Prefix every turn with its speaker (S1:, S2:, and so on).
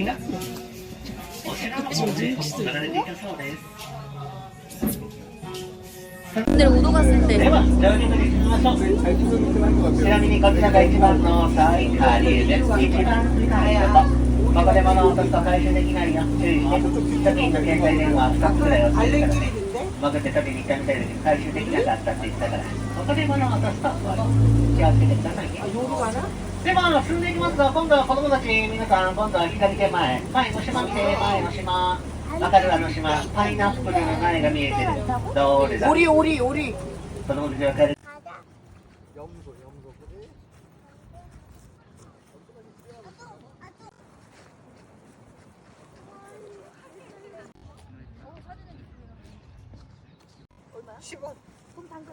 S1: がお寺の方で飾られていたそうです。
S2: 근데 오도 갔을 때
S1: では、上流に進みましょう。ちなみにこちらが一番の最下流です。一番下へと。ここで物を落とすと回収できないよ。注意して。貯金の携帯電話は2つくらい落ちてるからね。潜って取りに行ったみたいだけど回収できなかったって言ったから。ここで物を落とすと終わり。気をつけてくださいよ。では進んでいきますが、今度は子供たち皆さん、今度は左手前。前の島見て、前の島。わかるあの島、パイナップルの苗が見えてる。どれだ？
S2: 오리
S1: 子供たちわかる。
S2: 10원. 돈 당근.